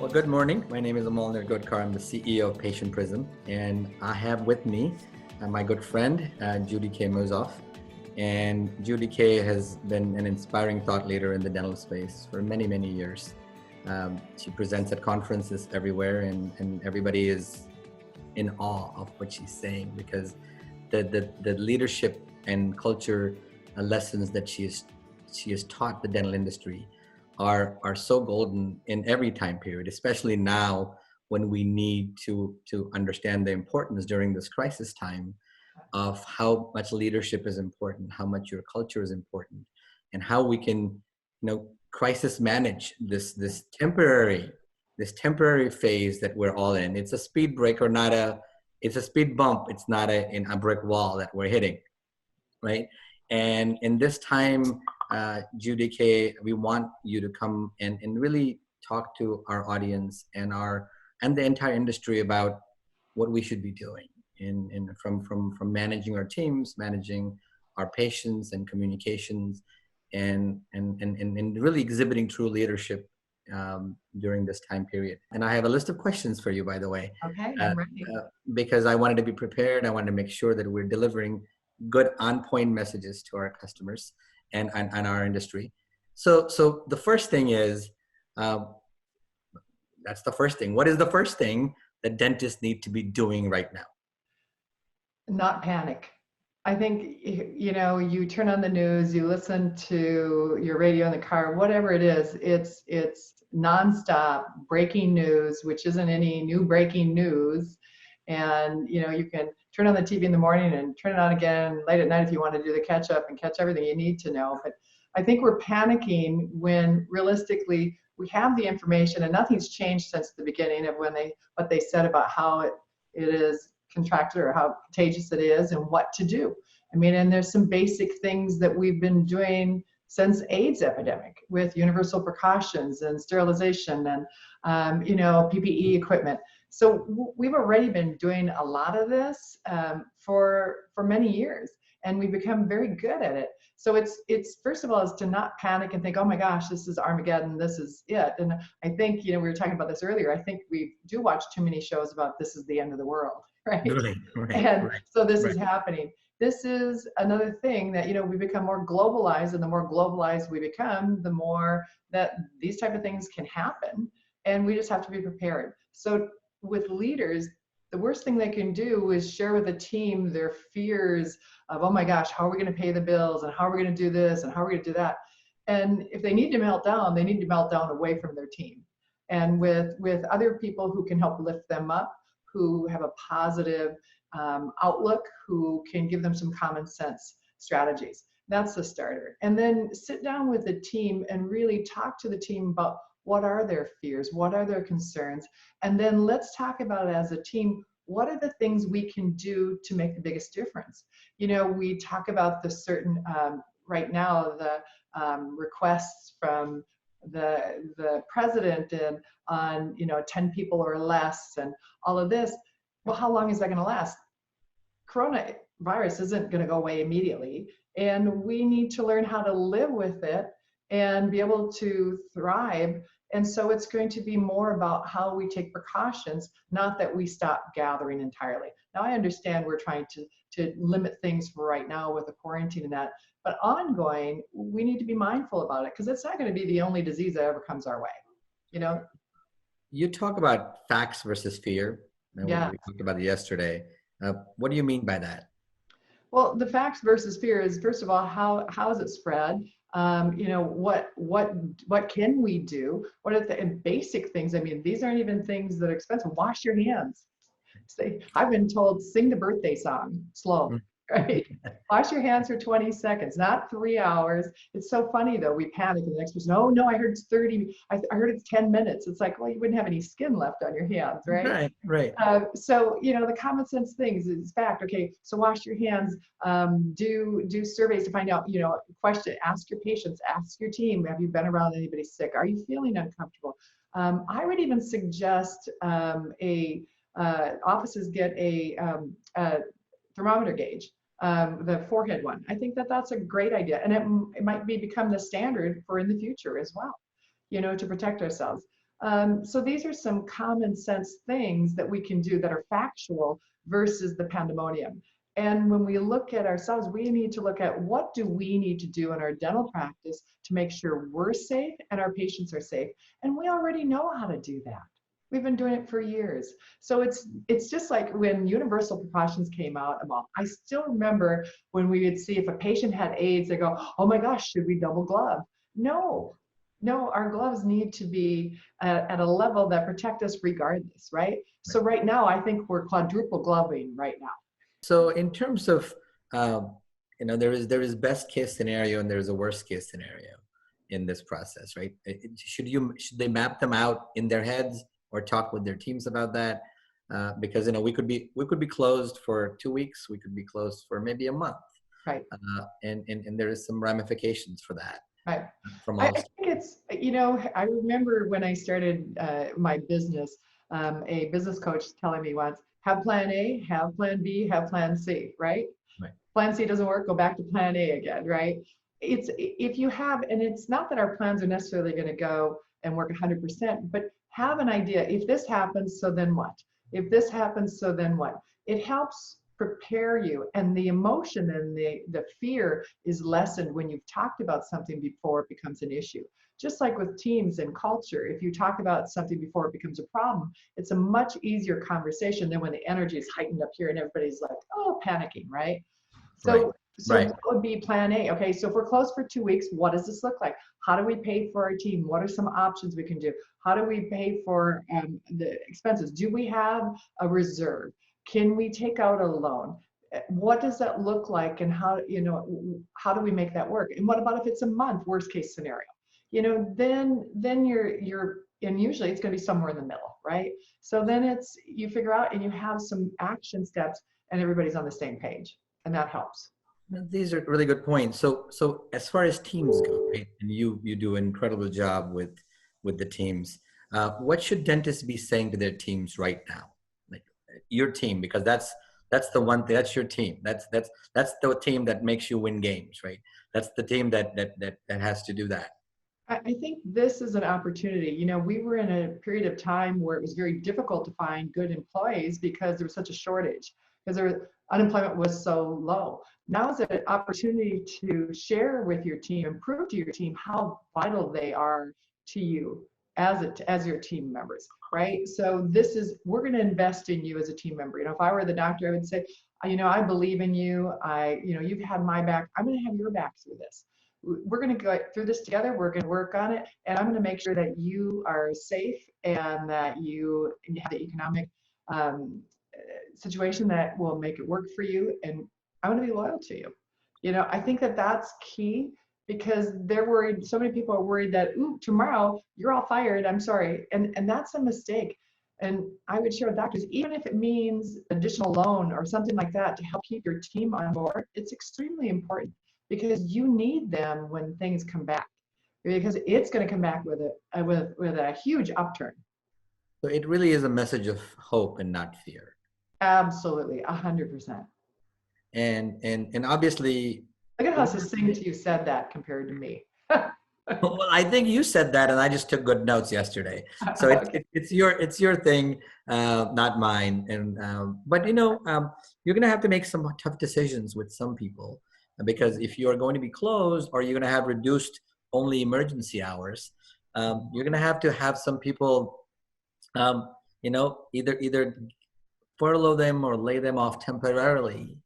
Well, good morning. My name is Amol Nirgudkar. I'm the CEO of Patient Prism, and I have with me my good friend, Judy Kay Mausolf. And Judy Kay has been an inspiring thought leader in the dental space for many, many years. She presents at conferences everywhere, and everybody is in awe of what she's saying because the leadership and culture lessons that she has taught the dental industry are so golden in every time period, especially now when we need to understand the importance during this crisis time of how much leadership is important, how much your culture is important, and how we can, crisis manage this temporary phase that we're all in. It's a speed break or not it's a speed bump. It's not a brick wall that we're hitting, right? And in this time, Judy Kay, we want you to come and really talk to our audience and the entire industry about what we should be doing from managing our teams, managing our patients and communications, and really exhibiting true leadership during this time period. And I have a list of questions for you, by the way. Okay, I'm ready. Because I wanted to be prepared. I wanted to make sure that we're delivering good on-point messages to our customers and our industry. So the first thing is, that's the first thing. What is the first thing that dentists need to be doing right now? Not panic. I think, you turn on the news, you listen to your radio in the car, whatever it is, it's nonstop breaking news, which isn't any new breaking news. And, you can turn on the TV in the morning and turn it on again late at night if you want to do the catch up and catch everything you need to know. But I think we're panicking when realistically we have the information and nothing's changed since the beginning of what they said about how it is contracted or how contagious it is and what to do. I mean, and there's some basic things that we've been doing since AIDS epidemic with universal precautions and sterilization and, PPE equipment. So we've already been doing a lot of this for many years, and we've become very good at it. So it's first of all is to not panic and think, oh my gosh, this is Armageddon, this is it. And I think, we were talking about this earlier, I think we do watch too many shows about this is the end of the world, right? So this is happening. This is another thing that, we become more globalized, and the more globalized we become, the more that these type of things can happen, and we just have to be prepared. So with leaders, the worst thing they can do is share with the team their fears of, oh my gosh, how are we going to pay the bills, and how are we going to do this, and how are we going to do that? And if they need to melt down, they need to melt down away from their team, and with other people who can help lift them up, who have a positive outlook, who can give them some common sense strategies. That's the starter. And then sit down with the team and really talk to the team about what are their fears, what are their concerns, and then let's talk about it as a team. What are the things we can do to make the biggest difference? We talk about the certain, right now, the requests from the president and on, 10 people or less and all of this. Well, how long is that going to last? Coronavirus isn't going to go away immediately, and we need to learn how to live with it and be able to thrive. And so it's going to be more about how we take precautions, not that we stop gathering entirely. Now, I understand we're trying to limit things for right now with the quarantine and that, but ongoing, we need to be mindful about it because it's not going to be the only disease that ever comes our way. You talk about facts versus fear. Yeah. We talked about it yesterday. What do you mean by that? Well, the facts versus fear is, first of all, how is it spread? What can we do? What are the basic things? I mean, these aren't even things that are expensive. Wash your hands. I've been told, sing the birthday song slow, right? Wash your hands for 20 seconds, not 3 hours. It's so funny though. We panic and the next person, oh no, I heard it's 30. I heard it's 10 minutes. It's like, well, you wouldn't have any skin left on your hands, right? Right. So, the common sense things is fact. Okay, so wash your hands, do surveys to find out, question, ask your patients, ask your team, have you been around anybody sick? Are you feeling uncomfortable? I would even suggest offices get a thermometer gauge, the forehead one. I think that's a great idea, and it might become the standard for in the future as well, to protect ourselves. So these are some common sense things that we can do that are factual versus the pandemonium. And when we look at ourselves, we need to look at what do we need to do in our dental practice to make sure we're safe and our patients are safe. And we already know how to do that. We've been doing it for years. So it's just like when universal precautions came out, Amal, I still remember when we would see if a patient had AIDS, they go, oh my gosh, should we double glove? No, no, our gloves need to be at a level that protect us regardless, right? So right now, I think we're quadruple gloving right now. So in terms of, there is best case scenario and there is a worst case scenario in this process, right? Should they map them out in their heads or talk with their teams about that? Because we could be closed for 2 weeks, we could be closed for maybe a month, right? And there is some ramifications for that. Right. From I think it's, I remember when I started my business, a business coach telling me once, have plan A, have plan B, have plan C, right? Right. Plan C doesn't work, go back to plan A again, right? It's if you have, and it's not that our plans are necessarily going to go and work 100%, but have an idea. If this happens, so then what? If this happens, so then what? It helps prepare you, and the emotion and the fear is lessened when you've talked about something before it becomes an issue. Just like with teams and culture, if you talk about something before it becomes a problem, it's a much easier conversation than when the energy is heightened up here and everybody's like, oh, panicking, right? So that would be plan A. Okay, so if we're closed for 2 weeks, what does this look like? How do we pay for our team? What are some options we can do? How do we pay for the expenses? Do we have a reserve? Can we take out a loan? What does that look like, and how do we make that work? And what about if it's a month, worst case scenario? Then you're and usually it's going to be somewhere in the middle, right? So then you figure out and you have some action steps and everybody's on the same page, and that helps. These are really good points. So as far as teams go, right, and you do an incredible job with the teams. What should dentists be saying to their teams right now? Like your team, because that's the one thing. That's your team. That's the team that makes you win games, right? That's the team that has to do that. I think this is an opportunity. We were in a period of time where it was very difficult to find good employees because there was such a shortage, because unemployment was so low. Now is an opportunity to share with your team and prove to your team how vital they are to you as your team members, right? So we're going to invest in you as a team member. If I were the doctor, I would say, I believe in you. You've had my back. I'm going to have your back through this. We're going to go through this together. We're going to work on it. And I'm going to make sure that you are safe and that you have the economic situation that will make it work for you. And I'm going to be loyal to you. I think that that's key, because they're worried. So many people are worried that, ooh, tomorrow you're all fired. I'm sorry. And that's a mistake. And I would share with doctors, even if it means additional loan or something like that to help keep your team on board, it's extremely important, because you need them when things come back, because it's going to come back with a huge upturn. So it really is a message of hope and not fear. Absolutely, 100%. And obviously, look at how succinct you said that compared to me. Well, I think you said that, and I just took good notes yesterday. So it's your thing, not mine. And but you're going to have to make some tough decisions with some people, because if you are going to be closed or you're going to have reduced only emergency hours, you're going to have some people, either furlough them or lay them off temporarily.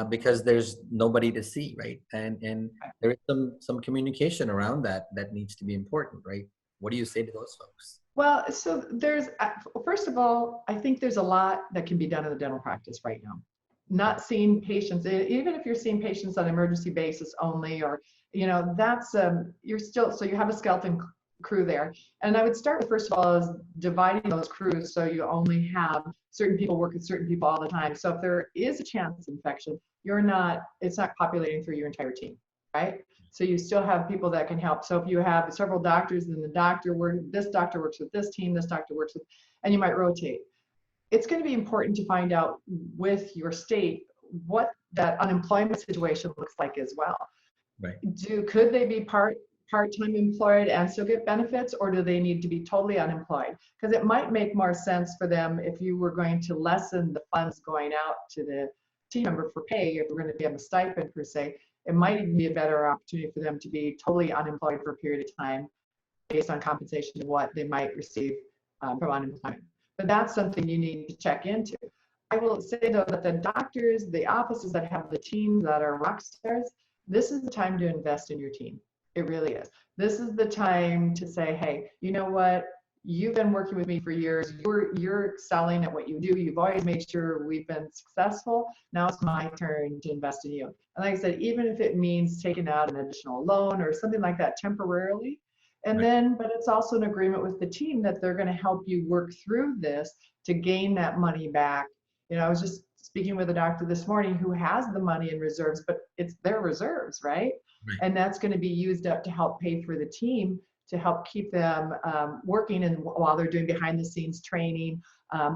Because there's nobody to see, right? And there is some communication around that needs to be important, right? What do you say to those folks? Well, so first of all, I think there's a lot that can be done in the dental practice right now. Not seeing patients, even if you're seeing patients on an emergency basis only, or that's you're still, so you have a skeleton crew there. And I would start with, first of all, is dividing those crews so you only have certain people work with certain people all the time. So if there is a chance of infection, it's not populating through your entire team, right? So you still have people that can help. So if you have several doctors, then this doctor works with this team, this doctor works with, and you might rotate. It's going to be important to find out with your state what that unemployment situation looks like as well. Right. Could they be part part-time employed and still get benefits, or do they need to be totally unemployed? Because it might make more sense for them if you were going to lessen the funds going out to the team member for pay, if we're going to give them a stipend per se, it might even be a better opportunity for them to be totally unemployed for a period of time based on compensation of what they might receive from unemployment. But that's something you need to check into. I will say though that the doctors, the offices that have the teams that are rock stars, this is the time to invest in your team. It really is. This is the time to say, hey, you know what? You've been working with me for years. You're excelling at what you do. You've always made sure we've been successful. Now it's my turn to invest in you. And like I said, even if it means taking out an additional loan or something like that temporarily, and then, but it's also an agreement with the team that they're going to help you work through this to gain that money back. You know, I was just speaking with a doctor this morning who has the money in reserves, but it's their reserves, right? And that's going to be used up to help pay for the team, to help keep them working, and while they're doing behind the scenes training,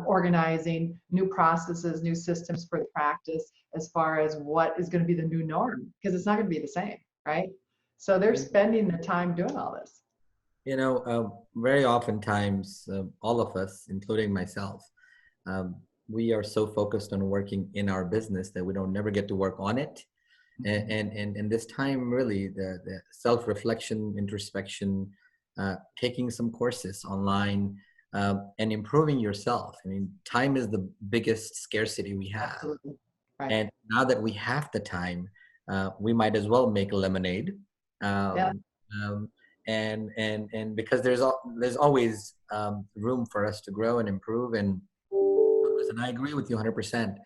organizing new processes, new systems for the practice, as far as what is going to be the new norm, because it's not going to be the same, right? So they're spending the time doing all this. You know, very oftentimes, all of us, including myself, we are so focused on working in our business that we don't never get to work on it. And this time, really, the self-reflection, introspection, taking some courses online, and improving yourself. I mean, time is the biggest scarcity we have. Absolutely. Right. And now that we have the time, we might as well make lemonade. Yeah. And because there's always room for us to grow and improve. And I agree with you 100%.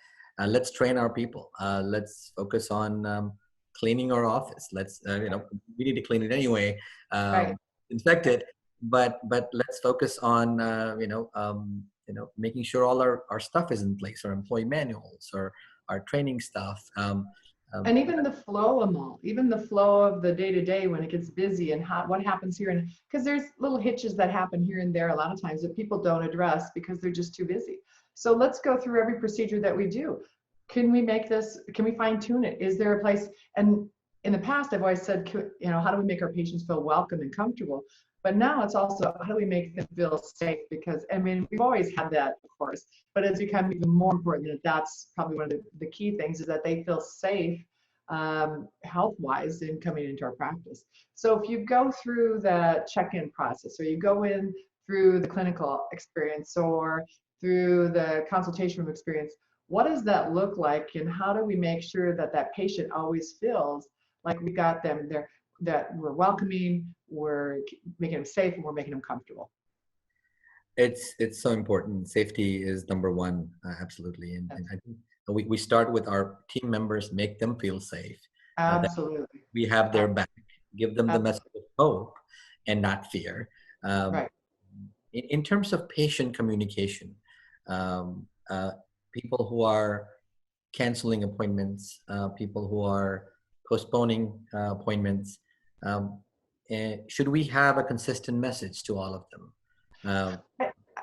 Let's train our people. Let's focus on cleaning our office. Let's, you know, we need to clean it anyway, Right. inspect it. But let's focus on, making sure all our stuff is in place, our employee manuals, or our training stuff. And even the flow, Amol, even the flow of the day-to-day when it gets busy, and what happens here. And because there's little hitches that happen here and there a lot of times that people don't address because they're just too busy. So let's go through every procedure that we do. Can we make this, can we fine tune it? Is there a place? And in the past, I've always said, you know, how do we make our patients feel welcome and comfortable? But now it's also, how do we make them feel safe? Because, I mean, we've always had that, of course, but it's become even more important that that's probably one of the key things, is that they feel safe health-wise in coming into our practice. So if you go through the check-in process, or you go in through the clinical experience, or through the consultation room experience, what does that look like, and how do we make sure that that patient always feels like we got them there, that we're welcoming, we're making them safe, and we're making them comfortable? It's so important. Safety is number one, absolutely. And I think we start with our team members, make them feel safe. Absolutely. We have their back, give them the message of hope and not fear. Right. In terms of patient communication, people who are canceling appointments, people who are postponing appointments, should we have a consistent message to all of them?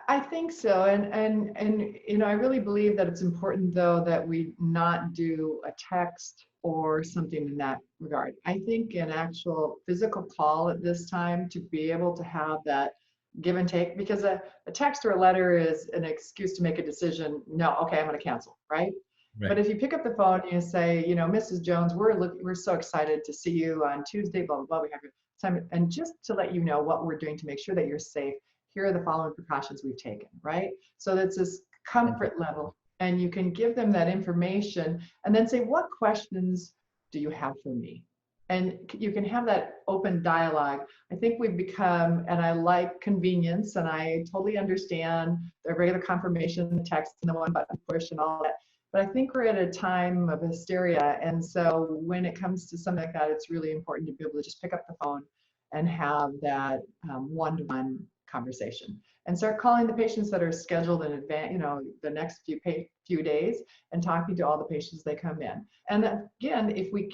I think so, and you know, I really believe that it's important though that we not do a text or something in that regard. I think an actual physical call at this time, to be able to have that give and take, because a text or a letter is an excuse to make a decision. No, okay, I'm going to cancel, right? But if you pick up the phone and you say, you know, Mrs. Jones, we're so excited to see you on Tuesday, blah, blah, blah, we have your time, and just to let you know what we're doing to make sure that you're safe, here are the following precautions we've taken, right? So that's this comfort level, and you can give them that information and then say, what questions do you have for me? And you can have that open dialogue. I think we've become, and I like convenience, and I totally understand the regular confirmation, the text, and the one button push and all that. But I think we're at a time of hysteria. And so when it comes to something like that, it's really important to be able to just pick up the phone and have that one-to-one conversation, and start calling the patients that are scheduled in advance, you know, the next few days, and talking to all the patients they come in. And again, if we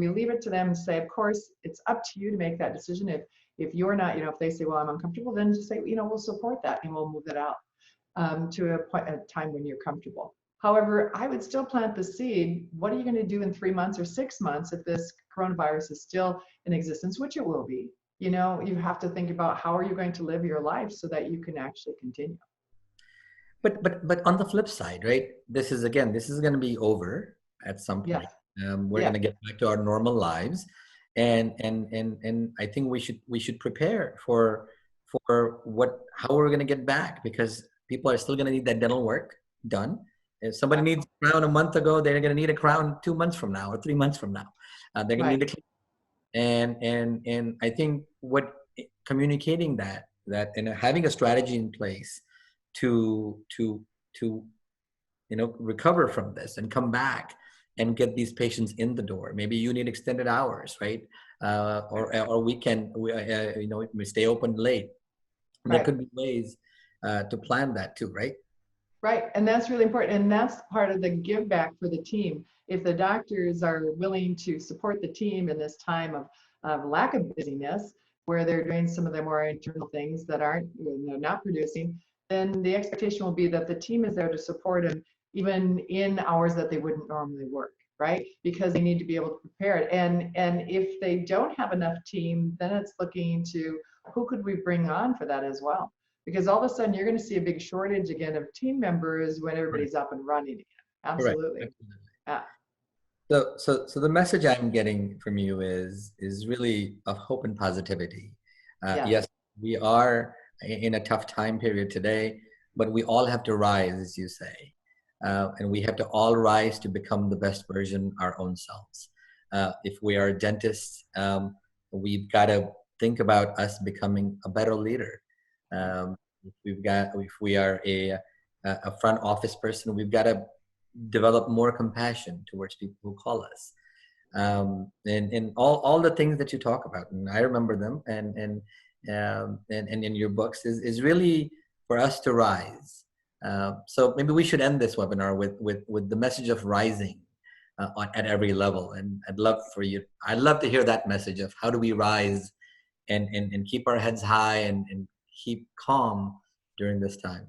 leave it to them and say, of course, it's up to you to make that decision. If you're not, you know, if they say, well, I'm uncomfortable, then just say, you know, we'll support that and we'll move it out to a time when you're comfortable. However, I would still plant the seed. What are you going to do in 3 months or 6 months if this coronavirus is still in existence, which it will be? you have to think about how are you going to live your life so that you can actually continue. But on the flip side, right? This is going to be over at some Yes. point. We're Yeah. going to get back to our normal lives, and I think we should prepare for how we're going to get back, because people are still going to need that dental work done. If somebody needs a crown a month ago, they're going to need a crown 2 months from now or 3 months from now. They're going to Right. need a and I think communicating that and having a strategy in place to recover from this and come back and get these patients in the door. Maybe you need extended hours, right? Or we stay open late. There Right. could be ways to plan that too, right? Right. And that's really important. And that's part of the give back for the team. If the doctors are willing to support the team in this time of lack of busyness, where they're doing some of the more internal things that aren't, not producing, then the expectation will be that the team is there to support them even in hours that they wouldn't normally work, right? Because they need to be able to prepare it. And if they don't have enough team, then it's looking to who could we bring on for that as well? Because all of a sudden you're going to see a big shortage again of team members when Correct. everybody's up and running again. Correct. Absolutely. Absolutely. Yeah. So the message I'm getting from you is really of hope and positivity. Yes. Yes, we are in a tough time period today, but we all have to rise, as you say, and we have to all rise to become the best version our own selves. If we are dentists, we've got to think about us becoming a better leader. If we are a front office person, we've got to develop more compassion towards people who call us, and all the things that you talk about, and I remember them, and in your books is really for us to rise. So maybe we should end this webinar with the message of rising at every level, and I'd love to hear that message of how do we rise and keep our heads high and keep calm during this time.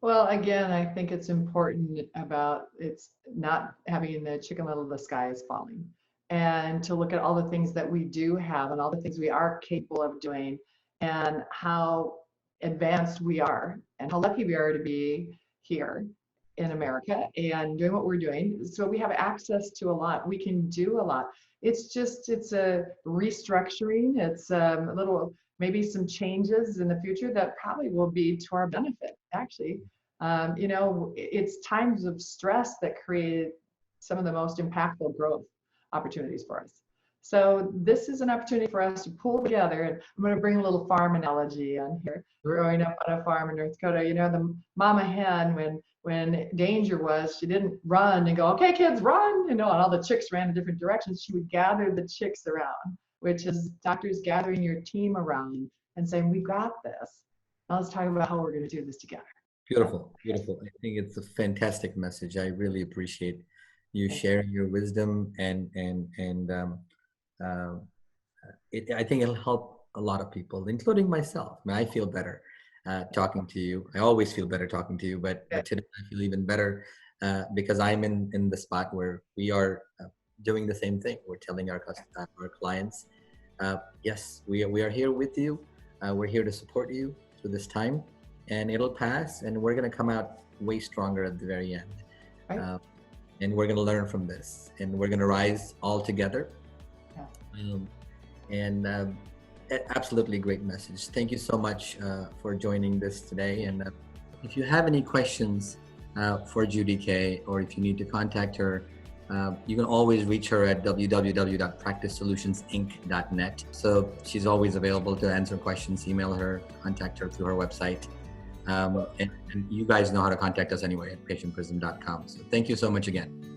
Well, again, I think it's important about it's not having the chicken little, the sky is falling, and to look at all the things that we do have and all the things we are capable of doing and how advanced we are and how lucky we are to be here in America and doing what we're doing. So we have access to a lot. We can do a lot. It's a restructuring. It's a little, maybe some changes in the future that probably will be to our benefit, actually. It's times of stress that created some of the most impactful growth opportunities for us. So this is an opportunity for us to pull together, and I'm going to bring a little farm analogy on here. Growing up on a farm in North Dakota, the mama hen, when danger was, she didn't run and go, okay, kids, run, and all the chicks ran in different directions. She would gather the chicks around, which is doctors gathering your team around and saying, we've got this. Now let's talk about how we're going to do this together. Beautiful, beautiful. I think it's a fantastic message. I really appreciate you sharing your wisdom, and I think it'll help a lot of people, including myself. I mean, I feel better talking to you. I always feel better talking to you, but today I feel even better because I'm in the spot where we are doing the same thing. We're telling our clients, yes, we are here with you. We're here to support you through this time, and it'll pass, and we're going to come out way stronger at the very end. Right. And we're going to learn from this, and we're going to rise all together. Absolutely great message. Thank you so much for joining this today. And if you have any questions for Judy Kay, or if you need to contact her, you can always reach her at www.practicesolutionsinc.net. So she's always available to answer questions. Email her, contact her through her website. And you guys know how to contact us anyway at patientprism.com. So thank you so much again.